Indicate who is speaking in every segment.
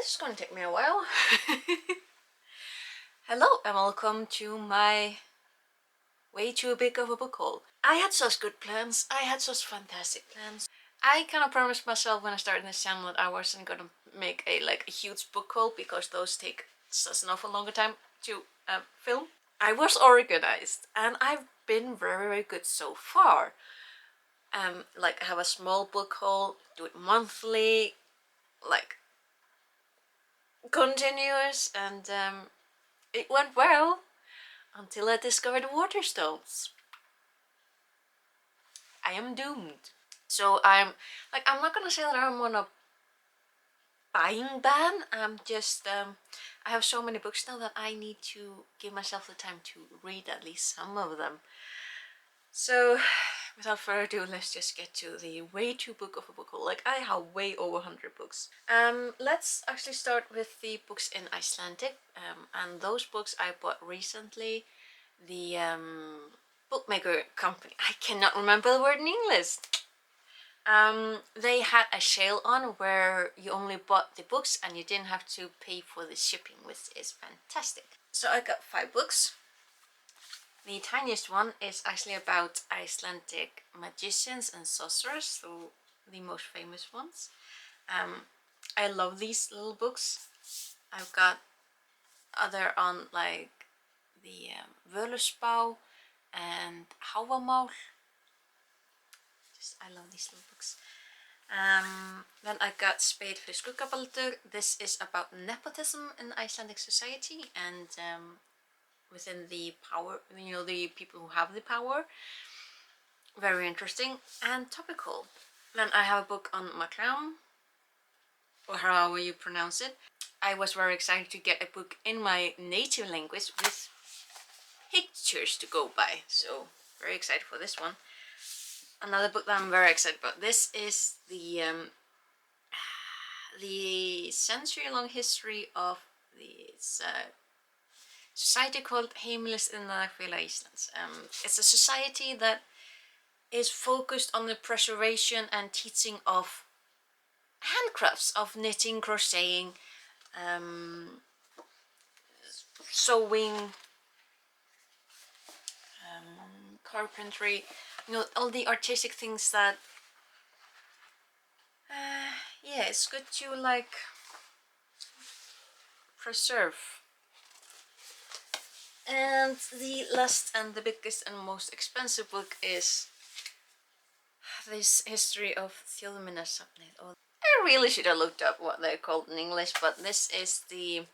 Speaker 1: This is gonna take me a while. Hello and welcome to my way too big of a book haul. I had such good plans. I had such fantastic plans. I kind of promised myself when I started this channel that I wasn't gonna make a huge book haul because those take such an awful longer time to film. I was organized and I've been very, very good so far. Like I have a small book haul, do it monthly, like continuous, and it went well until I discovered Waterstones. I am doomed. So I'm not gonna say that I'm on a buying ban. I'm just I have so many books now that I need to give myself the time to read at least some of them. So without further ado, let's just get to the way too book of a book haul. Like I have way over 100 books. Let's actually start with the books in Icelandic. And those books I bought recently. The bookmaker company, I cannot remember the word in English. They had a sale on where you only bought the books and you didn't have to pay for the shipping, which is fantastic. So I got 5 books. The tiniest one is actually about Icelandic magicians and sorcerers, so the most famous ones. I love these little books. I've got other on like the Völuspá and Hávamál. I love these little books. Then I got Spade for Skuggabaldur. This is about nepotism in Icelandic society and within the power, the people who have the power. Very interesting and topical. Then I have a book on Macram, or however you pronounce it. I was very excited to get a book in my native language with pictures to go by, so very excited for this one. Another book that I'm very excited about. This is the century-long history of this society called Heimilistaðafélag Íslands. It's a society that is focused on the preservation and teaching of handcrafts, of knitting, crocheting, sewing, carpentry, all the artistic things that yeah, it's good to like preserve. And the last and the biggest and most expensive book is this history of Þjóðminjasafnið. I really should have looked up what they're called in English, but this is the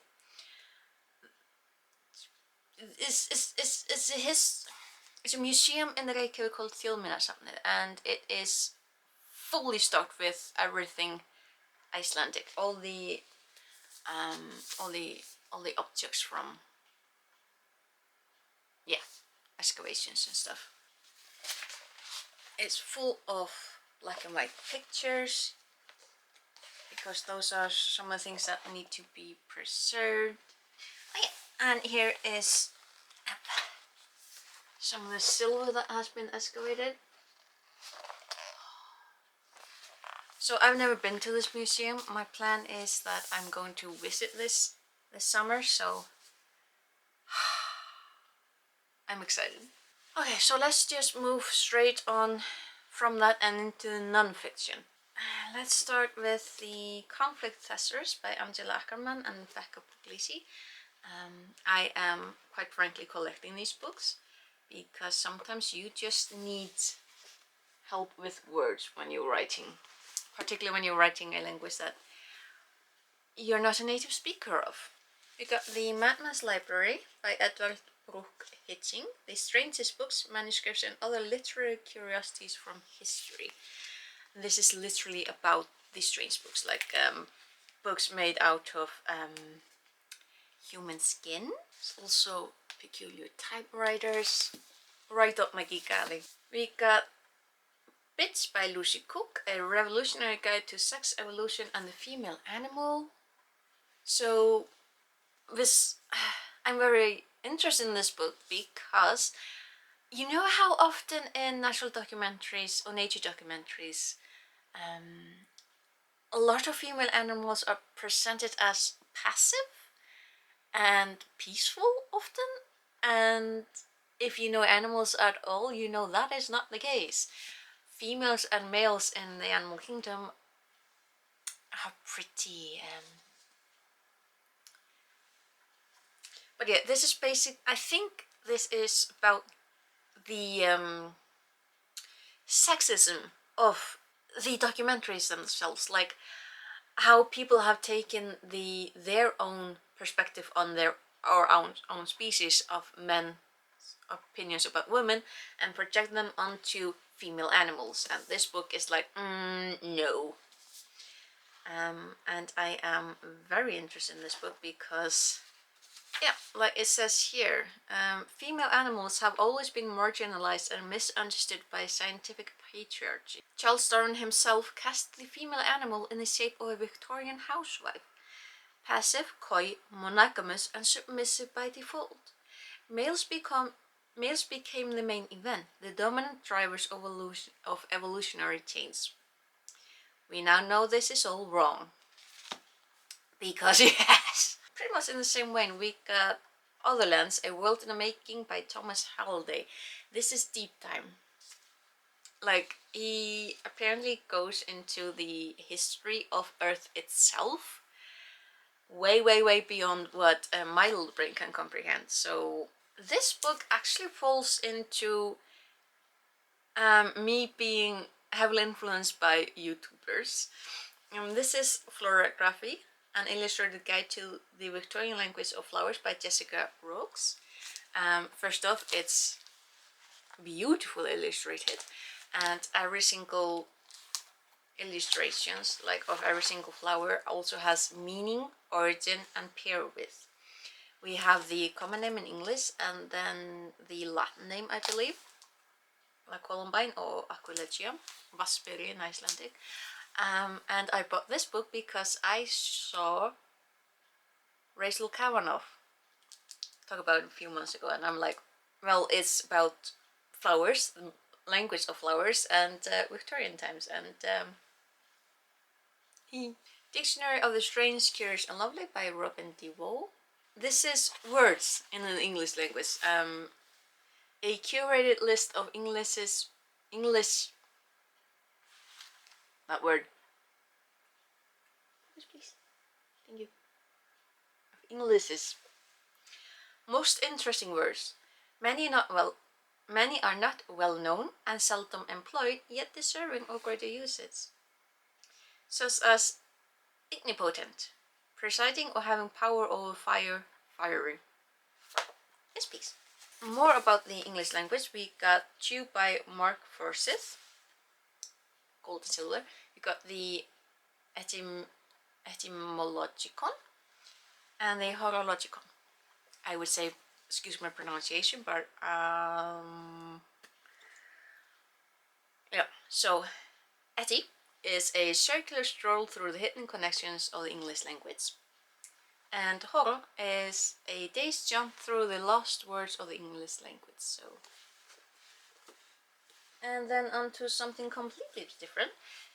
Speaker 1: it's a museum in the Reykjavik called Þjóðminjasafnið, and it is fully stocked with everything Icelandic. All the objects from excavations and stuff. It's full of black and white pictures because those are some of the things that need to be preserved. And here is some of the silver that has been excavated. So I've never been to this museum. My plan is that I'm going to visit this summer, so I'm excited. Okay, so let's just move straight on from that and into non-fiction. Let's start with the Conflict Testers by Angela Ackerman and Becca Puglisi. I am quite frankly collecting these books because sometimes you just need help with words when you're writing, particularly when you're writing a language that you're not a native speaker of. We got The Madman's Library by Edward Brooke Hitching, the strangest books, manuscripts and other literary curiosities from history. This is literally about the strange books, like books made out of human skin. It's also peculiar typewriters, right up my geek alley. We got Bits by Lucy Cook, a revolutionary guide to sex, evolution and the female animal. So this, I'm very interested in this book because you know how often in natural documentaries or nature documentaries a lot of female animals are presented as passive and peaceful often, and if you know animals at all, you know that is not the case. Females and males in the animal kingdom are pretty but yeah, this is basic. I think this is about the sexism of the documentaries themselves, like how people have taken their own perspective on their our own species of men opinions about women and project them onto female animals, and this book is like no. And I am very interested in this book because, yeah, like it says here, female animals have always been marginalized and misunderstood by scientific patriarchy. Charles Darwin himself cast the female animal in the shape of a Victorian housewife, passive, coy, monogamous, and submissive by default. Males became the main event, the dominant drivers of evolutionary change. We now know this is all wrong. Because yes! Pretty much in the same way, we got Otherlands, A World in the Making by Thomas Halliday. This is deep time. Like, he apparently goes into the history of Earth itself, way beyond what my little brain can comprehend. So this book actually falls into me being heavily influenced by YouTubers. This is Florography, an illustrated guide to the Victorian language of flowers by Jessica Rokes. First off, it's beautifully illustrated, and every single illustrations, like of every single flower, also has meaning, origin, and pair with. We have the common name in English and then the Latin name, I believe, like Columbine or Aquilegia, Vasperi in Icelandic. And I bought this book because I saw Rachel Kavanagh talk about it a few months ago, and I'm like, well, it's about flowers, the language of flowers, and Victorian times, and Dictionary of the Strange, Curious and Lovely by Robin DeVoe. This is words in the English language. A curated list of that word. Please. Thank you. English's most interesting words. Many are not well known and seldom employed, yet deserving of greater usage. Such as ignipotent, presiding or having power over fire, fiery. Yes, please. More about the English language. We got Chew by Mark Forsyth, gold and silver. We got the Etymologicon and the Horologicon. I would say, excuse my pronunciation, but yeah. So, Etty is a circular stroll through the hidden connections of the English language, and Horo is a day's jump through the lost words of the English language. So, and then onto something completely different.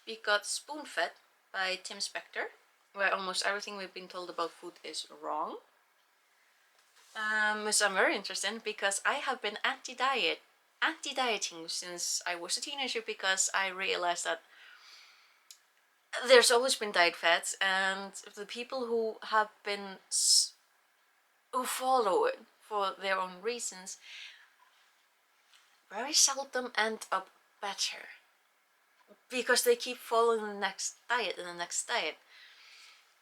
Speaker 1: We got Spoon-Fed by Tim Spector, where almost everything we've been told about food is wrong. Which I'm very interested in because I have been anti-dieting since I was a teenager, because I realized that there's always been diet fads, and the people who have been who follow it for their own reasons very seldom end up better, because they keep following the next diet and the next diet.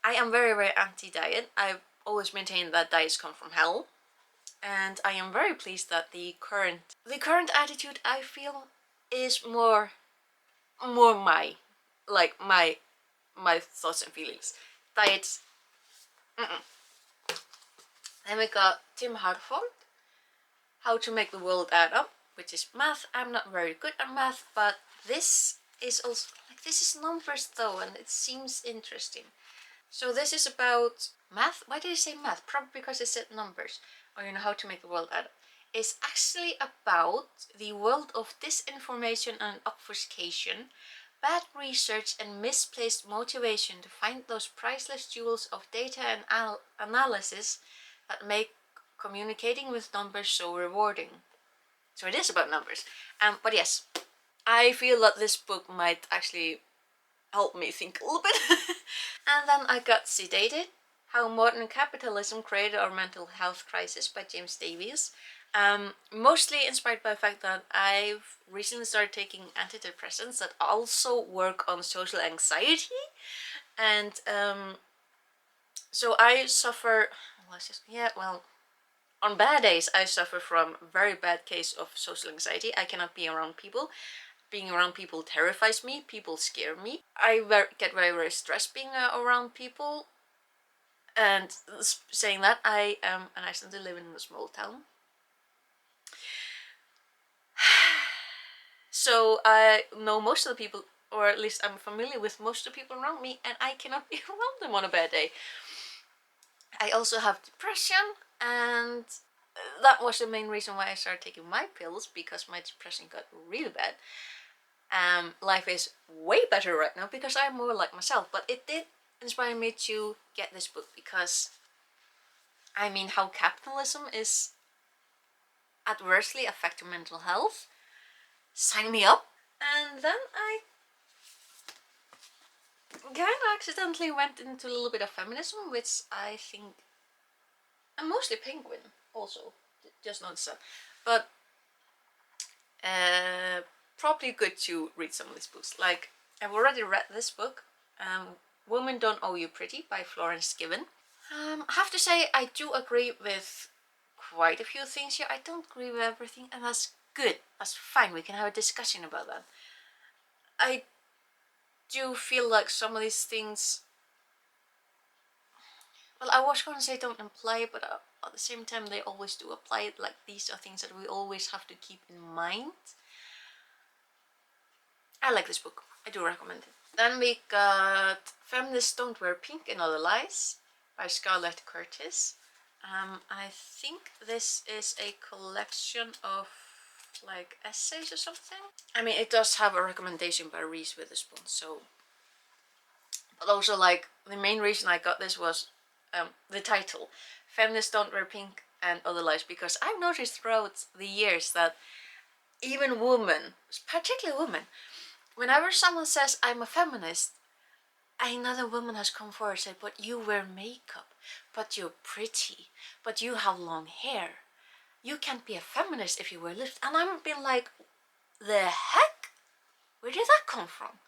Speaker 1: I am very anti-diet. I've always maintained that diets come from hell, and I am very pleased that the current attitude, I feel, is more my thoughts and feelings. Diets. Then we got Tim Harford, How to Make the World Add Up, which is math. I'm not very good at math, but this is also this is numbers though, and it seems interesting. So this is about math. Why did I say math? Probably because it said numbers, or how to make the world add up. It's actually about the world of disinformation and obfuscation bad research and misplaced motivation to find those priceless jewels of data and analysis that make communicating with numbers so rewarding. So it is about numbers. But yes, I feel that this book might actually help me think a little bit. And then I got Sedated, How Modern Capitalism Created Our Mental Health Crisis by James Davies. Mostly inspired by the fact that I've recently started taking antidepressants that also work on social anxiety. And so I suffer, on bad days I suffer from very bad case of social anxiety. I cannot be around people. Being around people terrifies me. People scare me. I get very, very stressed being around people. And saying that, I am an Icelander living in a small town. So I know most of the people, or at least I'm familiar with most of the people around me, and I cannot be around them on a bad day. I also have depression, and that was the main reason why I started taking my pills, because my depression got really bad. Life is way better right now because I'm more like myself, but it did inspire me to get this book because, I mean, how capitalism is adversely affecting mental health. Sign me up. And then I kind of accidentally went into a little bit of feminism, which I think, and mostly Penguin also, just noticed that. But probably good to read some of these books. Like, I've already read this book, Women Don't Owe You Pretty by Florence Given. I have to say I do agree with quite a few things here. I don't agree with everything, and that's good. That's fine. We can have a discussion about that. I do feel like some of these things, well, I was going to say don't apply, but at the same time they always do apply. Like, these are things that we always have to keep in mind. I like this book. I do recommend it. Then we got Feminists Don't Wear Pink and Other Lies by Scarlett Curtis. I think this is a collection of like essays or something. I mean, it does have a recommendation by Reese Witherspoon, so. But also, like, the main reason I got this was the title, Feminists Don't Wear Pink and Other Lies, because I've noticed throughout the years that even women, particularly women, whenever someone says I'm a feminist, another woman has come forward and said, but you wear makeup, but you're pretty, but you have long hair. You can't be a feminist if you wear lipstick. And I've been like, the heck? Where did that come from?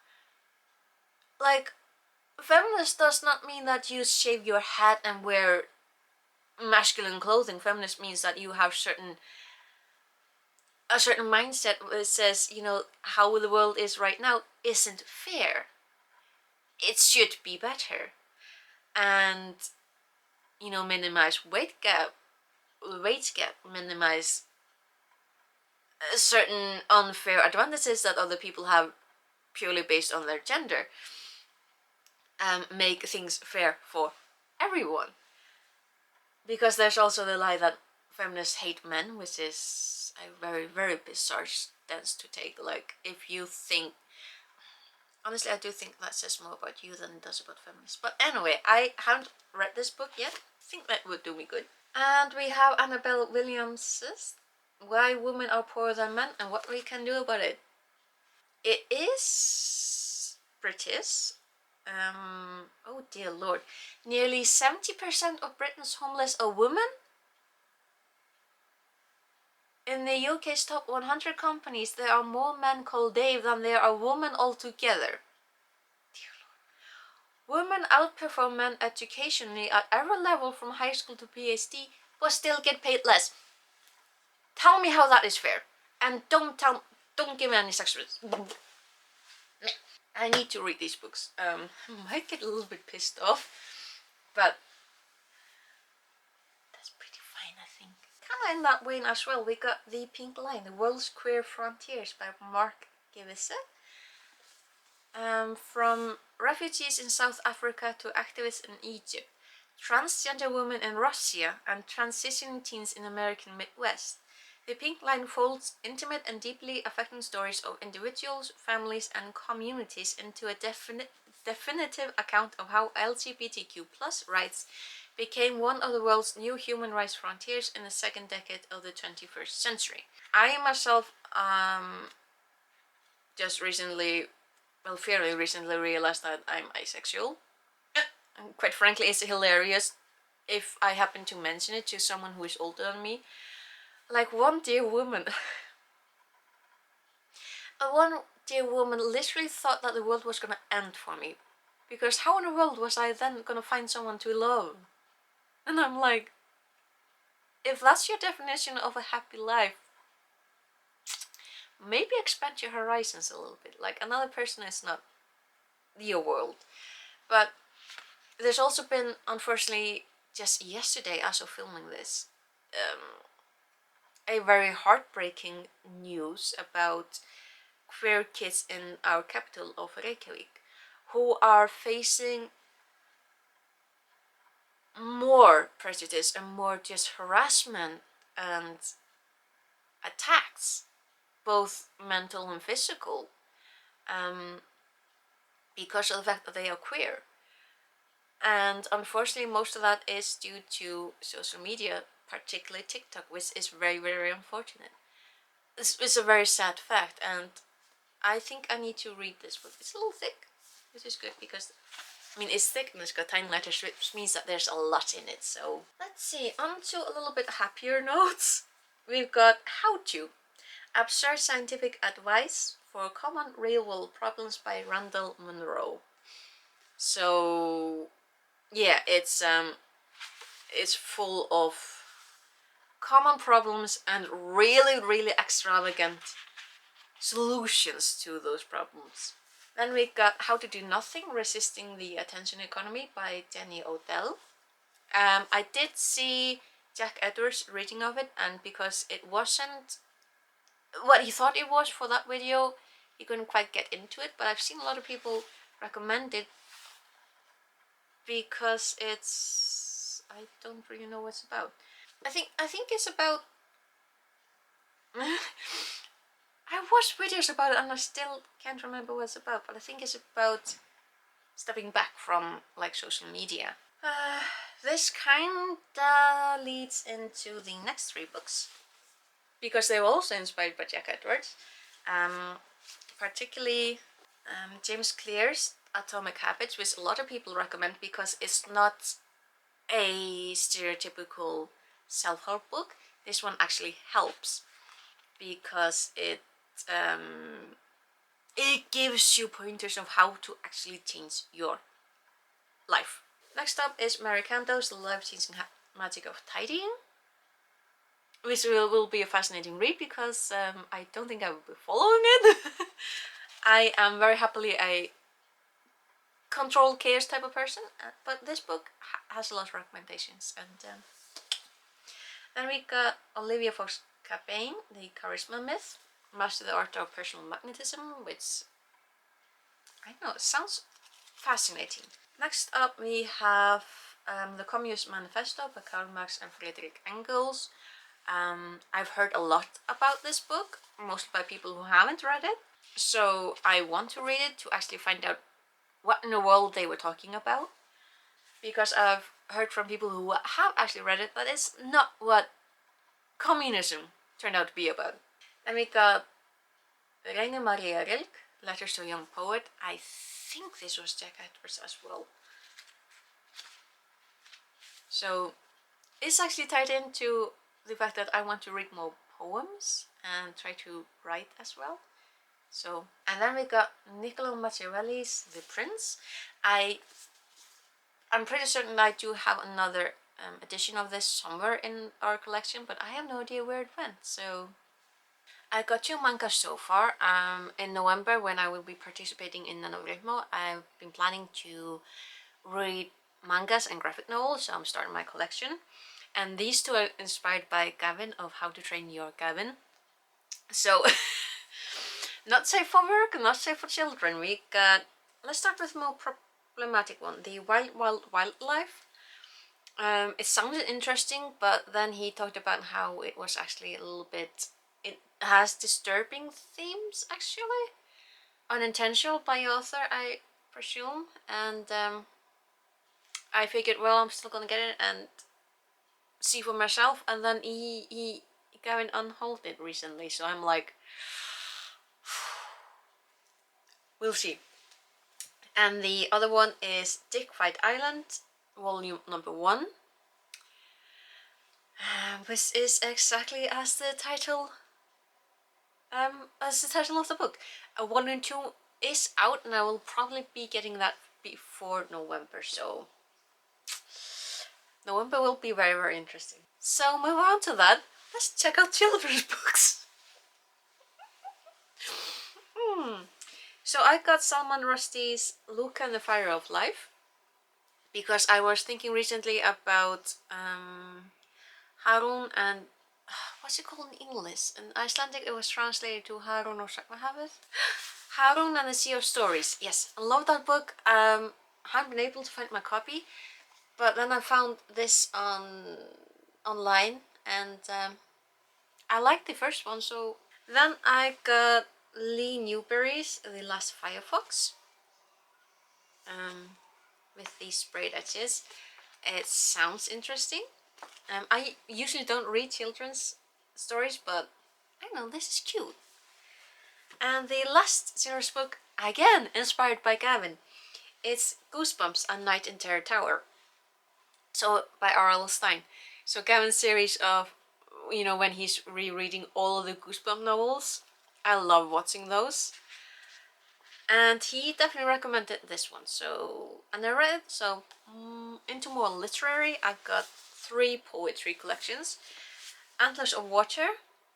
Speaker 1: Like, feminist does not mean that you shave your head and wear masculine clothing. Feminist means that you have a certain mindset that says, you know, how the world is right now isn't fair. It should be better. And, you know, minimize weight gap, minimize certain unfair advantages that other people have purely based on their gender. Make things fair for everyone. Because there's also the lie that feminists hate men, which is a very, very bizarre stance to take. Like, if you think, honestly, I do think that says more about you than it does about feminists. But anyway, I haven't read this book yet. I think that would do me good. And we have Annabelle Williams's Why Women Are Poorer Than Men and What We Can Do About It. It is British. Oh dear lord. Nearly 70% of Britain's homeless are women? In the UK's top 100 companies, there are more men called Dave than there are women altogether. Dear lord. Women outperform men educationally at every level from high school to PhD, but still get paid less. Tell me how that is fair. And don't give me any sexual. I need to read these books. I might get a little bit pissed off, but that's pretty fine, I think. Kind of in that vein as well, we got The Pink Line, The World's Queer Frontiers by Mark Givisse. From refugees in South Africa to activists in Egypt, transgender women in Russia, and transitioning teens in American Midwest. The Pink Line folds intimate and deeply affecting stories of individuals, families, and communities into a definitive account of how LGBTQ plus rights became one of the world's new human rights frontiers in the second decade of the 21st century. I myself just recently, well, fairly recently realized that I'm asexual. And quite frankly, it's hilarious if I happen to mention it to someone who is older than me. Like one dear woman, one dear woman literally thought that the world was gonna end for me. Because how in the world was I then gonna find someone to love? And I'm like, if that's your definition of a happy life, maybe expand your horizons a little bit. Like, another person is not your world. But there's also been, unfortunately, just yesterday as of filming this, a very heartbreaking news about queer kids in our capital of Reykjavik who are facing more prejudice and more just harassment and attacks, both mental and physical, because of the fact that they are queer. And unfortunately, most of that is due to social media, particularly TikTok, which is very, very unfortunate. It's a very sad fact, and I think I need to read this book. It's a little thick, which is good because, I mean, it's thick and it's got tiny letters, which means that there's a lot in it. So let's see, on to a little bit happier notes. We've got How To, Absurd Scientific Advice for Common Real World Problems by Randall Munro. So yeah, it's full of common problems and really, really extravagant solutions to those problems. Then we got How to Do Nothing, Resisting the Attention Economy by Jenny Odell. I did see Jack Edwards' reading of it, and because it wasn't what he thought it was for that video, he couldn't quite get into it, but I've seen a lot of people recommend it because it's, I don't really know what it's about. I think it's about I watched videos about it and I still can't remember what it's about, but I think it's about stepping back from like social media. This kinda leads into the next three books because they were also inspired by Jack Edwards, particularly James Clear's Atomic Habits, which a lot of people recommend because it's not a stereotypical self-help book. This one actually helps because it gives you pointers of how to actually change your life. Next up is Mary Kanto's The Life-Changing Magic of Tidying, which will be a fascinating read because I don't think I will be following it. I am very happily a controlled chaos type of person, but this book has a lot of recommendations. And then we got Olivia Fox-Cabane, The Charisma Myth, Master the Art of Personal Magnetism, which, I don't know, it sounds fascinating. Next up we have The Communist Manifesto by Karl Marx and Friedrich Engels. I've heard a lot about this book, mostly by people who haven't read it, so I want to read it to actually find out what in the world they were talking about, because I've heard from people who have actually read it that it's not what communism turned out to be about. Then we got Raine Maria Rilke, Letters to a Young Poet. I think this was Jack Edwards as well. So it's actually tied into the fact that I want to read more poems and try to write as well. So, and then we got Niccolo Machiavelli's The Prince. I'm pretty certain I do have another edition of this somewhere in our collection, but I have no idea where it went. So I got 2 mangas so far. In November, when I will be participating in NaNoWriMo, I've been planning to read mangas and graphic novels, so I'm starting my collection. And these two are inspired by Gavin of How to Train Your Gavin. So, not safe for work, not safe for children. We got, let's start with a more problematic one, The Wild Wild Wildlife It sounded interesting, but then he talked about how it was actually a little bit. It has disturbing themes, actually, unintentional by author, I presume, and I figured, well, I'm still gonna get it and see for myself. And then he going unhold it recently, so I'm like, we'll see. And the other one is Dick Fight Island, volume number 1. Which is exactly as the title of the book. 1 and 2 is out, and I will probably be getting that before November, so November will be very, very interesting. So move on to that. Let's check out children's books. So I got Salman Rushdie's Luca and the Fire of Life because I was thinking recently about Harun and what's it called in English? In Icelandic it was translated to Harun or Sagnahavið. Harun and the Sea of Stories. Yes, I love that book. I haven't been able to find my copy, but then I found this online, and I liked the first one. So then I got Lee Newberry's The Last Firefox, with these sprayed edges. It sounds interesting. I usually don't read children's stories, but I know this is cute. And the last series book, again inspired by Gavin, it's Goosebumps: A Night in Terror Tower. So by R.L. Stein. So Gavin's series of, you know, when he's rereading all of the Goosebumps novels. I love watching those. And he definitely recommended this one. So, and I read it. So into more literary, I've got 3 poetry collections. Antlers of Water,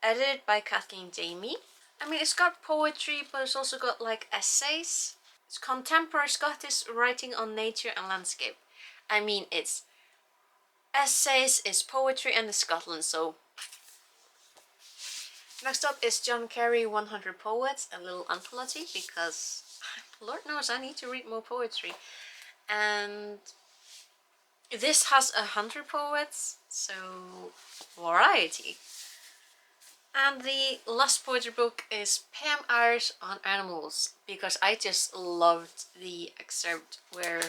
Speaker 1: edited by Kathleen Jamie. I mean, it's got poetry, but it's also got like essays. It's contemporary Scottish writing on nature and landscape. I mean, it's essays, it's poetry, and it's Scotland, so. Next up is John Carey 100 Poets, a little anthology, because Lord knows I need to read more poetry. And this has 100 poets, so variety. And the last poetry book is Pam Ayres on Animals, because I just loved the excerpt where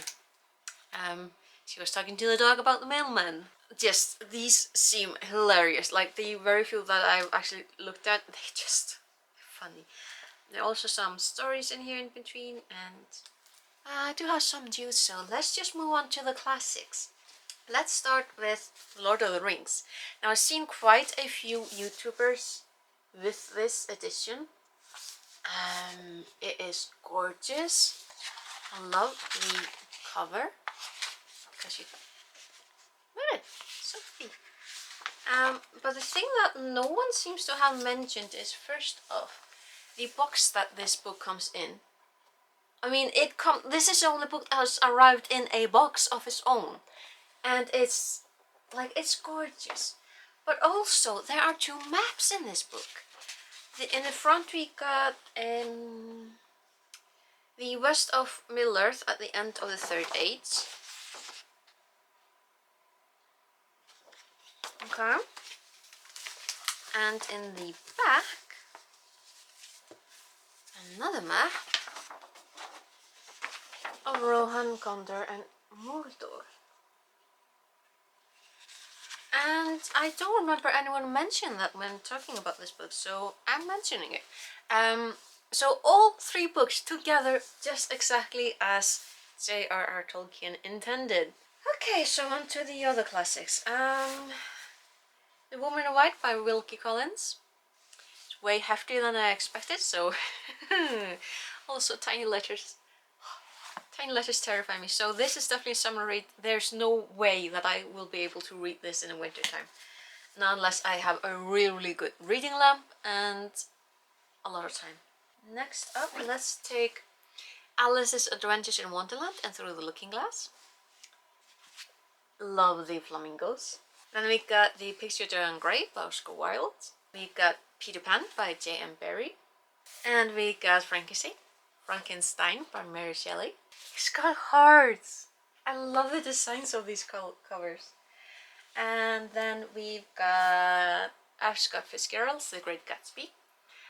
Speaker 1: she was talking to the dog about the mailman. Just, these seem hilarious. Like, the very few that I've actually looked at, they just funny. There are also some stories in here in between, and I do have some juice, so let's just move on to the classics. Let's start with Lord of the Rings. Now, I've seen quite a few YouTubers with this edition. It is gorgeous. I love the cover because you look at it, so pretty. But the thing that no one seems to have mentioned is, first off, the box that this book comes in. I mean, this is the only book that has arrived in a box of its own. And it's gorgeous. But also, there are 2 maps in this book. In the front we got the west of Middle-earth at the end of the Third Age. Okay. And in the back, another map of Rohan, Gondor and Mordor. And I don't remember anyone mentioning that when talking about this book, so I'm mentioning it. So all 3 books together, just exactly as J.R.R. Tolkien intended. Okay, so on to the other classics. The Woman in White by Wilkie Collins. It's way heftier than I expected, so also tiny letters. Tiny letters terrify me, so this is definitely a summer read. There's no way that I will be able to read this in the winter time. Not unless I have a really good reading lamp and a lot of time. Next up, let's take Alice's Adventures in Wonderland and Through the Looking Glass. Love the flamingos. Then we got The Picture of Dorian Gray by Oscar Wilde. We got Peter Pan by J.M. Barrie. And we got Frankenstein by Mary Shelley. It's got hearts. I love the designs of these covers. And then we've got Scott Fitzgerald's The Great Gatsby.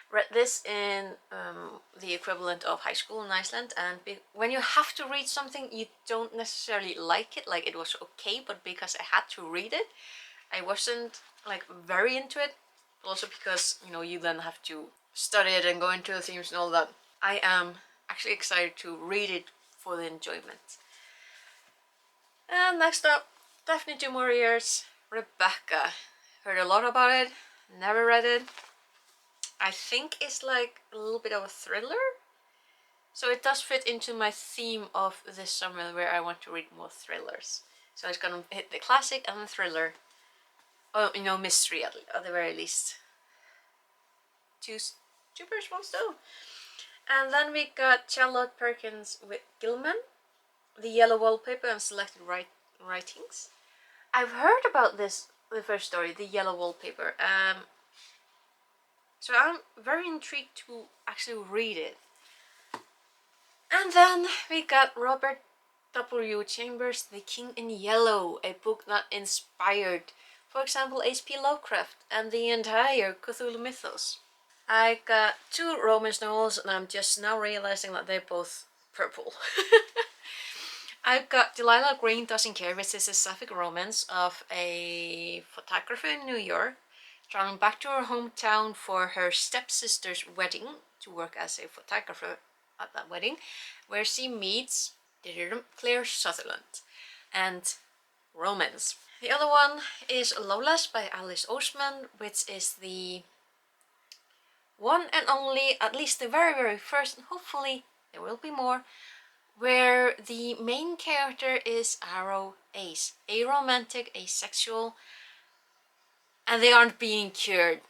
Speaker 1: Read this in the equivalent of high school in Iceland, and when you have to read something you don't necessarily like it, like it was okay, but because I had to read it, I wasn't like very into it. Also because, you know, you then have to study it and go into the themes and all that. I am actually excited to read it for the enjoyment. And next up, Daphne Du Maurier's Rebecca. Heard a lot about it, never read it. I think it's like a little bit of a thriller. So it does fit into my theme of this summer where I want to read more thrillers. So it's gonna hit the classic and the thriller. Oh, you know, mystery at the very least. Two first ones though. And then we got Charlotte Perkins with Gilman, The Yellow Wallpaper and Selected Writings. I've heard about this, the first story, The Yellow Wallpaper. So I'm very intrigued to actually read it. And then we got Robert W. Chambers' The King in Yellow, a book that inspired, for example, H.P. Lovecraft and the entire Cthulhu mythos. I got two romance novels and I'm just now realizing that they're both purple. I've got Delilah Green Doesn't Care, which is a sapphic romance of a photographer in New York traveling back to her hometown for her stepsister's wedding to work as a photographer at that wedding, where she meets Claire Sutherland and romance. The other one is Lawless by Alice Oseman, which is the one and only, at least the very, very first, and hopefully there will be more, where the main character is Aro Ace, aromantic, asexual, and they aren't being cured.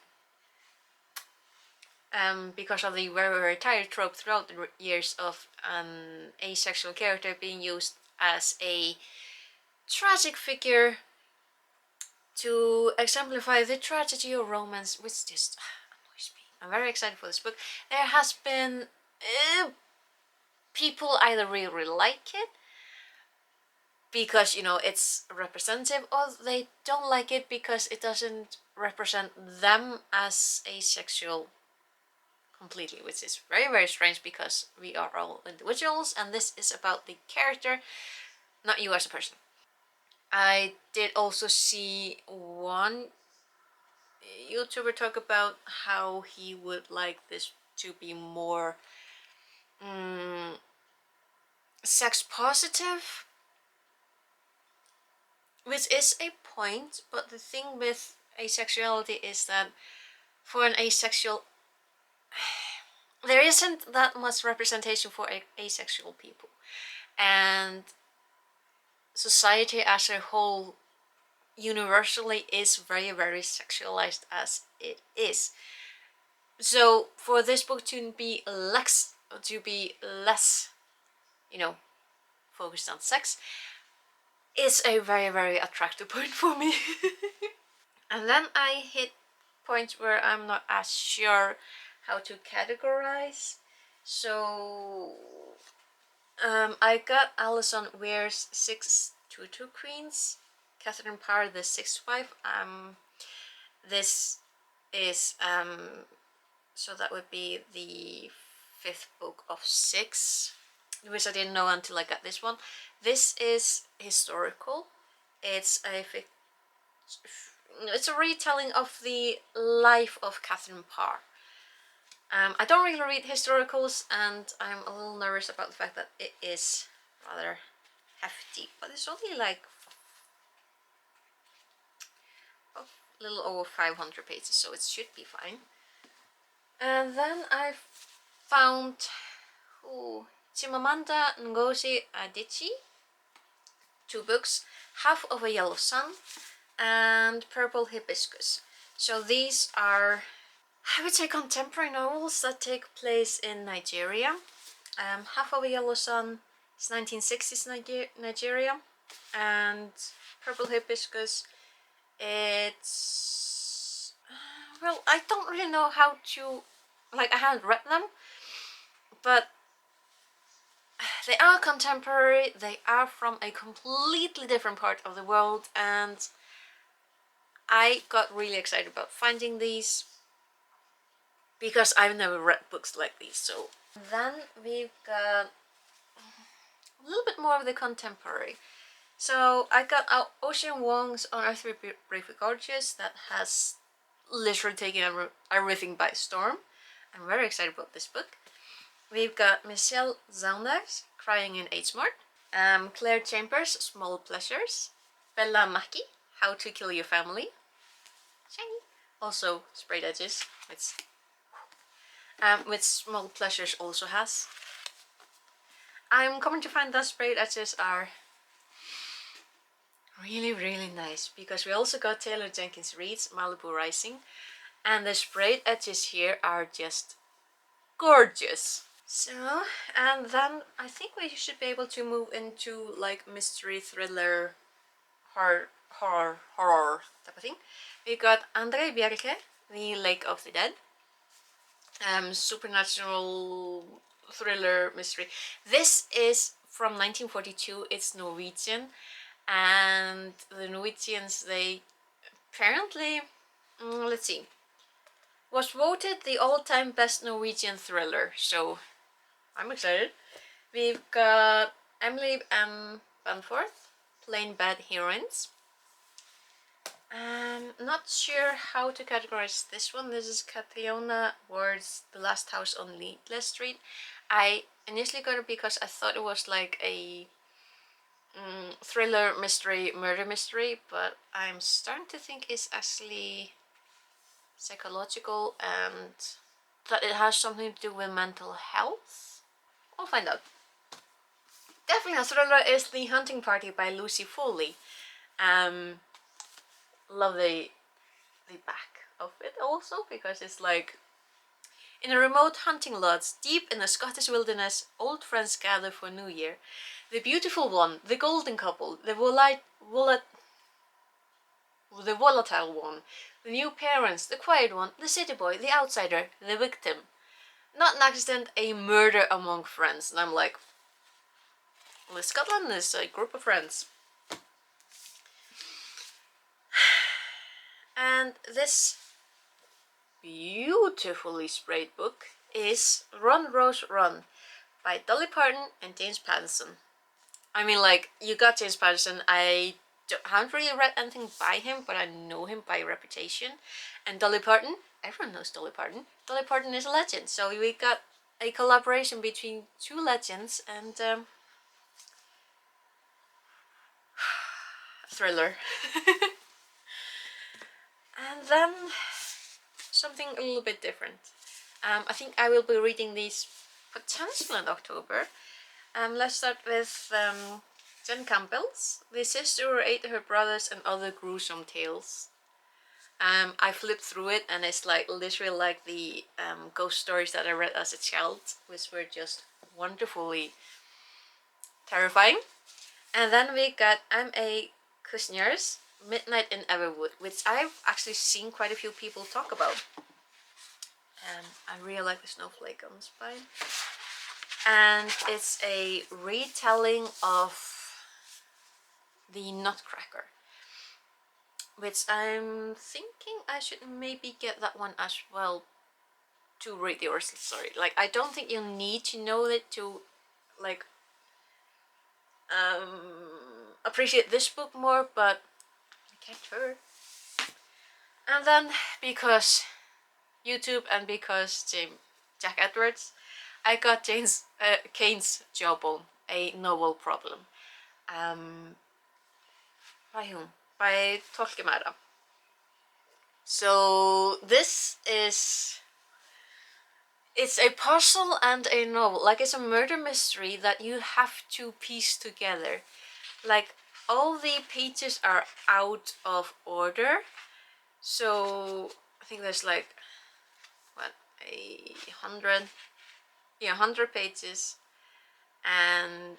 Speaker 1: Because of the very, very tired trope throughout the years of an asexual character being used as a tragic figure to exemplify the tragedy of romance, which just annoys me. I'm very excited for this book. There has been people either really like it because, you know, it's representative, or they don't like it because it doesn't represent them as asexual completely, which is very, very strange because we are all individuals and this is about the character, not you as a person. I did also see one YouTuber talk about how he would like this to be more sex positive, which is a point, but the thing with asexuality is that for an asexual, there isn't that much representation for asexual people, and society as a whole universally is very, very sexualized as it is. So for this book to be less, you know, focused on sex, is a very, very attractive point for me. And then I hit points where I'm not as sure how to categorize. So I got Alison Weir's 622 Queens, Catherine Parr the Sixth Wife. This is so that would be the fifth book of 6, which I didn't know until I got this one. This is historical. It's a retelling of the life of Catherine Parr. I don't really read historicals, and I'm a little nervous about the fact that it is rather hefty, but it's only like a little over 500 pages, so it should be fine. And then I found Chimamanda Ngozi Adichie, 2 books, Half of a Yellow Sun and Purple Hibiscus. So these are, I would say, contemporary novels that take place in Nigeria. Half of a Yellow Sun is 1960s Nigeria, and Purple Hibiscus, it's, well, I don't really know how to, like, I haven't read them, but they are contemporary, they are from a completely different part of the world, and I got really excited about finding these because I've never read books like these. So then we've got a little bit more of the contemporary. So I got out Ocean Wong's Unearthly Briefly Gorgeous that has literally taken everything by storm. I'm very excited about this book. We've got Michelle Zauners, Crying in H Mart. Claire Chambers, Small Pleasures. Bella Mackie, How to Kill Your Family. Shiny. Also sprayed edges, which Small Pleasures also has. I'm coming to find that sprayed edges are really, really nice because we also got Taylor Jenkins Reid's Malibu Rising, and the sprayed edges here are just gorgeous. So, and then I think we should be able to move into like mystery, thriller, horror type of thing. We got André Bjerke, The Lake of the Dead. Supernatural thriller mystery. This is from 1942. It's Norwegian, and the Norwegians, they apparently, let's see, was voted the all-time best Norwegian thriller. So I'm excited. We've got Emily M. Banforth, Plain Bad Heroines. Not sure how to categorize this one. This is Catriona Ward's The Last House on Needless Street. I initially got it because I thought it was like a thriller mystery, murder mystery, but I'm starting to think it's actually psychological and that it has something to do with mental health. We'll find out. Definitely a thriller is The Hunting Party by Lucy Foley. Love the back of it also because it's like, in a remote hunting lodge deep in the Scottish wilderness, old friends gather for New Year. The beautiful one, the golden couple, the volatile one, the new parents, the quiet one, the city boy, the outsider, the victim. Not an accident, a murder among friends. And I'm like, well, Scotland is a group of friends. And this beautifully sprayed book is Run Rose Run by Dolly Parton and James Patterson. I mean, like, you got James Patterson. I haven't really read anything by him, but I know him by reputation. And Dolly Parton, everyone knows Dolly Parton. Dolly Parton is a legend, so we got a collaboration between two legends and thriller. And then something a little bit different. I think I will be reading these potentially in October. Let's start with Jen Campbell's The Sister Who Ate Her Brothers and Other Gruesome Tales. I flipped through it and it's like literally like the ghost stories that I read as a child, which were just wonderfully terrifying. And then we got M.A. Kushner's Midnight in Everwood, which I've actually seen quite a few people talk about. I really like the snowflake on the spine. And it's a retelling of the Nutcracker, which I'm thinking I should maybe get that one as well to read the original story. Like, I don't think you need to know it to like appreciate this book more, but I can't hurt. And then because YouTube and because Jack Edwards, I got Kane's Jawbone, A Novel Problem. By whom? By Torquemada. So this is, it's a puzzle and a novel. Like, it's a murder mystery that you have to piece together. Like, all the pages are out of order. So I think there's like, what, 100 pages, and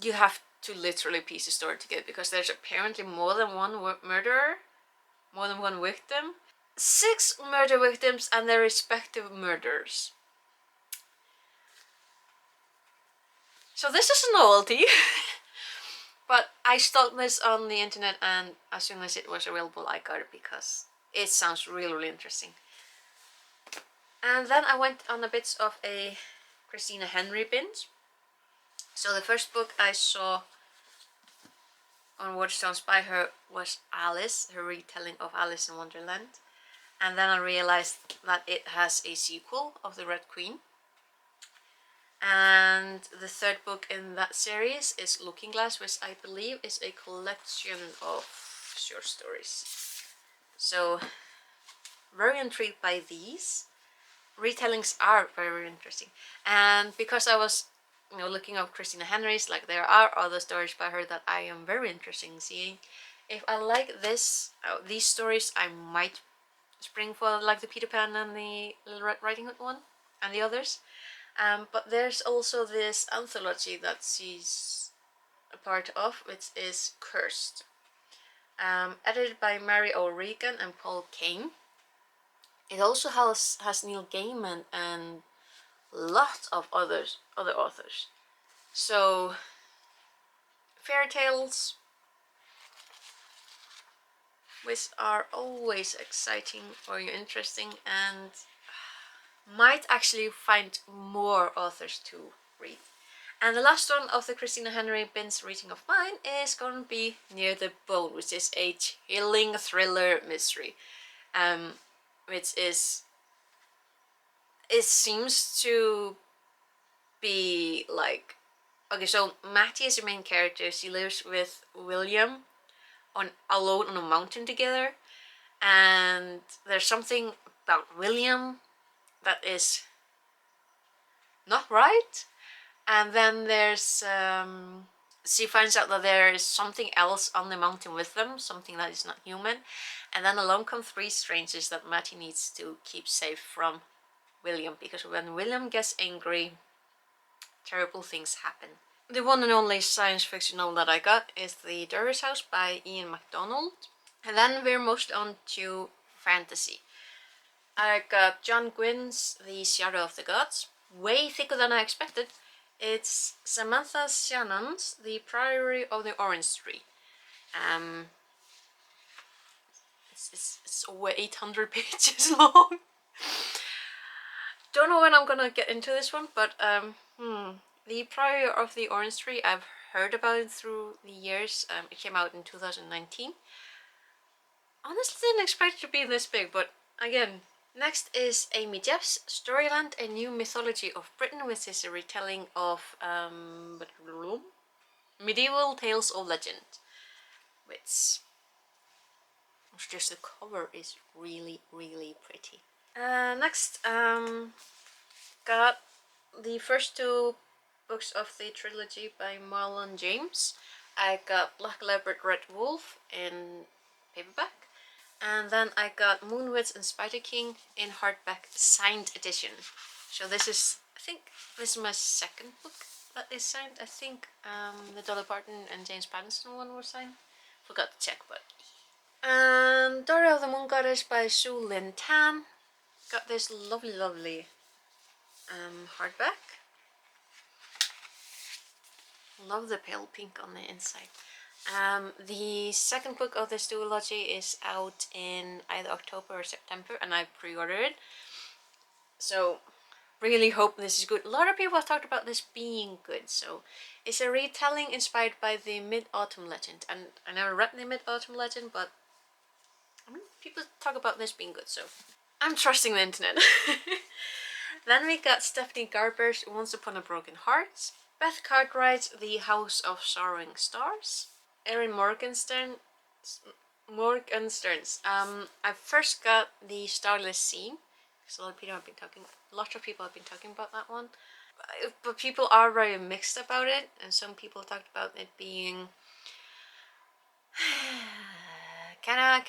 Speaker 1: you have to literally piece the story together because there's apparently more than one murderer, more than one victim, 6 murder victims and their respective murders. So this is a novelty. But I stalked this on the internet, and as soon as it was available, I got it because it sounds really, really interesting. And then I went on a bit of a Christina Henry binge. So the first book I saw on Watchstones by her was Alice, her retelling of Alice in Wonderland. And then I realized that it has a sequel of The Red Queen. And the third book in that series is Looking Glass, which I believe is a collection of short stories. So, very intrigued by these. Retellings are very interesting. And because I was looking up Christina Henry's, like there are other stories by her that I am very interested in seeing. If I like these stories, I might spring for like the Peter Pan and the Little Red Riding Hood one and the others. But there's also this anthology that she's a part of, which is Cursed, edited by Mary O'Regan and Paul Kane. It also has Neil Gaiman and lots of other authors. So fairy tales, which are always exciting or interesting, and might actually find more authors to read. And the last one of the Christina Henry binge reading of mine is going to be Near the Bone, which is a chilling thriller mystery. Which is, it seems to be like, okay, so Mattie is the main character. She lives with William alone on a mountain together, and there's something about William that is not right. And then there's she finds out that there is something else on the mountain with them, something that is not human. And then along come three strangers that Mattie needs to keep safe from William, because when William gets angry, terrible things happen. The one and only science fiction novel that I got is The Dervish House by Ian MacDonald. And then we're most on to fantasy. I got John Gwynn's The Shadow of the Gods, way thicker than I expected. It's Samantha Shannon's The Priory of the Orange Tree. It's over 800 pages long. Don't know when I'm gonna get into this one, but The Priory of the Orange Tree, I've heard about it through the years. It came out in 2019. Honestly didn't expect it to be this big, but again. Next is Amy Jeff's Storyland, a New Mythology of Britain, which is a retelling of medieval tales of legend, which just the cover is really, really pretty. Next, got the first two books of the trilogy by Marlon James. I got Black Leopard, Red Wolf in paperback. And then I got Moonwitch and Spider King in hardback signed edition. So this is, I think this is my second book that is signed. I think the Dolly Parton and James Patterson one was signed. Forgot to check, but. And Daughter of the Moon Goddess by Sue Lynn Tan. Got this lovely, lovely hardback. Love the pale pink on the inside. The second book of this duology is out in either October or September, and I pre-ordered it. So, really hope this is good. A lot of people have talked about this being good. So, it's a retelling inspired by the Mid-Autumn Legend, and I never read the Mid-Autumn Legend, but people talk about this being good. So, I'm trusting the internet. Then we got Stephanie Garber's Once Upon a Broken Heart, Beth Cartwright's The House of Soaring Stars, Erin Morgenstern's. I first got the Starless Scene because lots of people have been talking about that one. But people are very mixed about it, and some people talked about it being kind of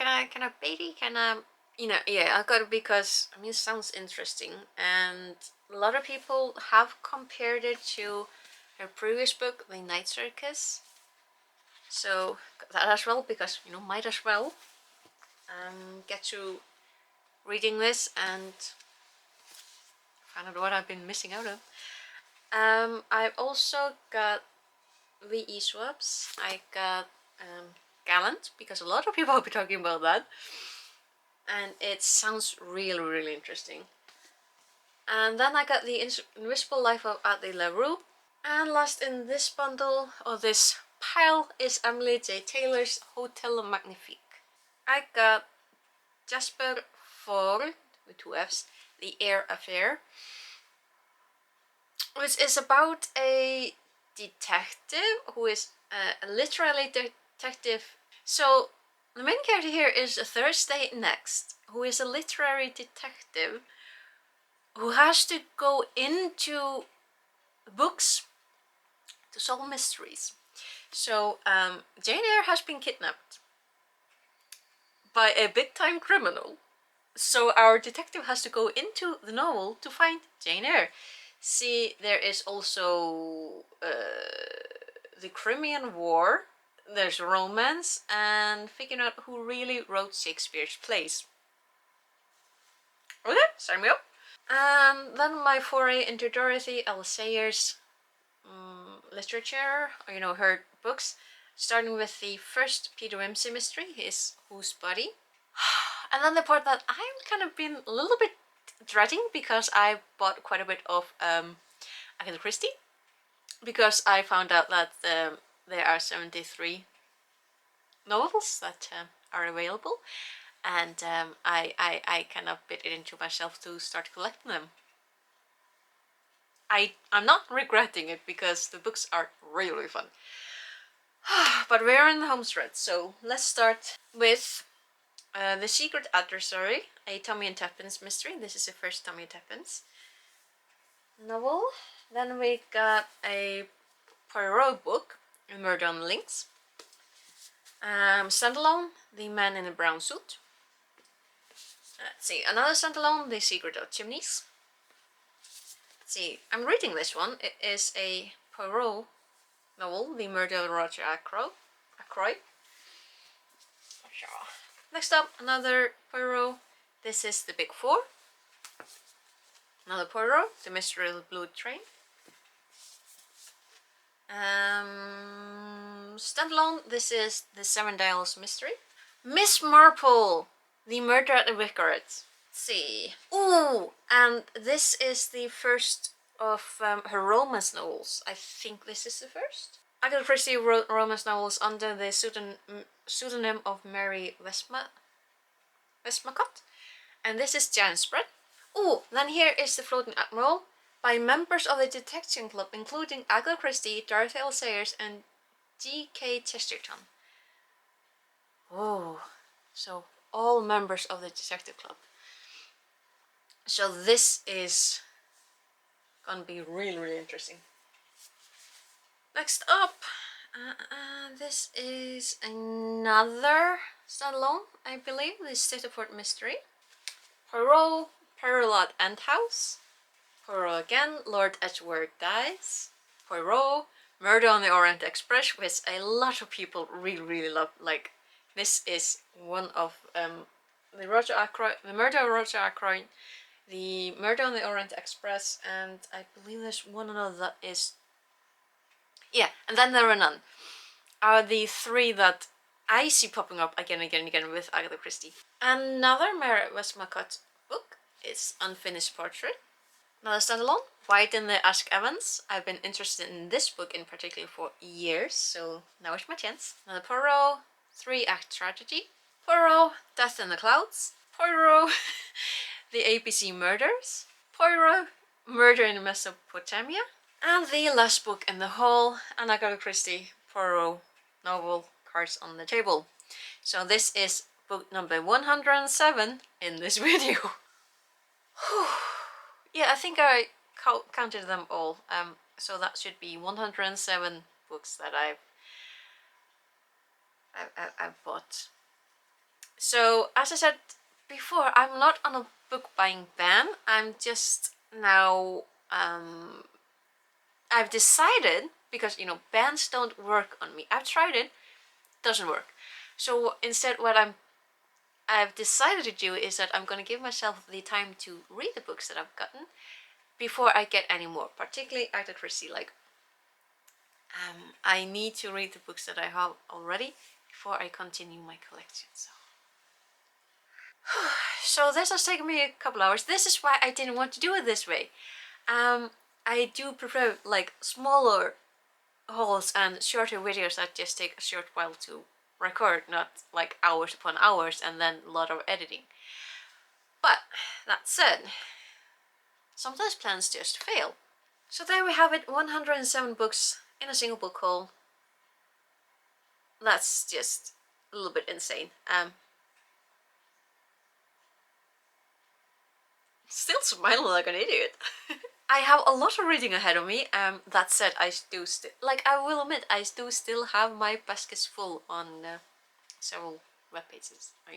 Speaker 1: baity, I got it because it sounds interesting, and a lot of people have compared it to her previous book, The Night Circus. So that as well, because might as well get to reading this and find out what I've been missing out of. I've also got VE swaps. I got Gallant, because a lot of people will be talking about that. And it sounds really, really interesting. And then I got the Invisible Life of Adley LaRue. And last in this bundle, or this pile, is Emily J. Taylor's Hotel Magnifique. I got Jasper Four, with 2 F's, The Air Affair, which is about a detective who is a literary detective. So the main character here is Thursday Next, who is a literary detective who has to go into books to solve mysteries. So Jane Eyre has been kidnapped by a big-time criminal. So our detective has to go into the novel to find Jane Eyre. See, there is also the Crimean War, there's romance, and figuring out who really wrote Shakespeare's plays. Okay, sign me up. And then my foray into Dorothy L. Sayers' literature, or her books, starting with the first Peter Wimsey mystery, his Whose Body. And then the part that I've kind of been a little bit dreading, because I bought quite a bit of Agatha Christie, because I found out that there are 73 novels that are available, and I kind of bit it into myself to start collecting them. I'm not regretting it, because the books are really fun. But we're in the home stretch, so let's start with The Secret Adversary, a Tommy and Tuppence mystery. This is the first Tommy and Tuppence novel. Then we got a Poirot book, Murder on the Links. Standalone, The Man in a Brown Suit. Let's see, another standalone, The Secret of Chimneys. Let's see, I'm reading this one. It is a Poirot novel, The Murder of Roger Ackroyd. Next up, another Poirot. This is The Big Four. Another Poirot, The Mystery of the Blue Train. Standalone, this is The Seven Dials Mystery. Miss Marple, The Murder at the Vicarage. Let's see. Ooh, and this is the first of her romance novels. I think this is the first. Agatha Christie wrote romance novels under the pseudonym of Mary Westmacott. And this is Janet's Spread. Oh, then here is The Floating Admiral, by members of the Detection Club, including Agatha Christie, Dorothy L. Sayers, and G.K. Chesterton. Oh, so all members of the Detective Club. So this is gonna be really, really interesting. Next up, this is another standalone, I believe, the Stitterford Mystery. Poirot, Peril at End House. Poirot again, Lord Edgeworth Dies. Poirot, Murder on the Orient Express, which a lot of people really, really love. Like, this is one of the Murder of Roger Ackroyd, the Murder on the Orient Express, and I believe there's one another that is... Yeah, and then There Are None. Are the 3 that I see popping up again and again and again with Agatha Christie. Another Mary Westmacott book is Unfinished Portrait. Another standalone, White in the Ask Evans. I've been interested in this book in particular for years, so now is my chance. Another Poirot, 3-act tragedy. Poirot, Death in the Clouds. Poirot, The ABC Murders. Poirot, Murder in Mesopotamia. And the last book in the haul, an Agatha Christie Poirot novel, Cards on the Table. So this is book number 107 in this video. Yeah, I think I counted them all. So that should be 107 books that I've bought. So as I said before, I'm not on a book buying ban. I'm just now I've decided, because bans don't work on me. I've tried it, doesn't work. So instead, what I've decided to do is that I'm going to give myself the time to read the books that I've gotten before I get any more, particularly Agatha Christie. Like, I need to read the books that I have already before I continue my collection. So this has taken me a couple hours. This is why I didn't want to do it this way. I do prefer like smaller hauls and shorter videos that just take a short while to record, not like hours upon hours and then a lot of editing. But that said, sometimes plans just fail. So there we have it, 107 books in a single book haul. That's just a little bit insane. Still smiling like an idiot. I have a lot of reading ahead of me. That said, I do still, like, I will admit, I do still have my baskets full on several web pages, or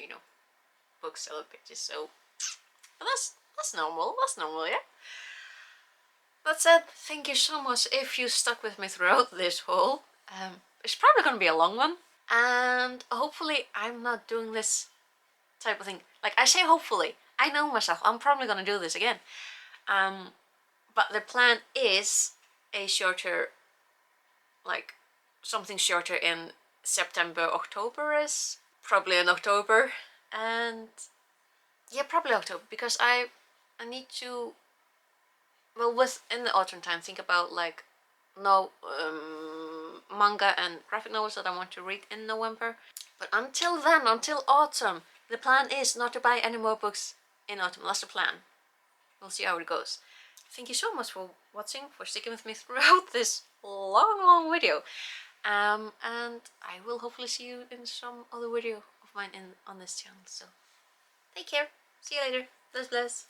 Speaker 1: bookseller pages. So, but that's normal. That's normal, yeah. That said, thank you so much if you stuck with me throughout this haul. It's probably gonna be a long one, and hopefully I'm not doing this type of thing. Like, I say hopefully. I know myself. I'm probably gonna do this again. But the plan is a shorter, like something shorter in September, October is probably in October, and yeah, probably October, because I need to, well, in the autumn time, think about like manga and graphic novels that I want to read in November. But until then, until autumn, the plan is not to buy any more books in autumn. That's the plan. We'll see how it goes. Thank you so much for watching, for sticking with me throughout this long video. And I will hopefully see you in some other video of mine on this channel. So take care. See you later. Bless.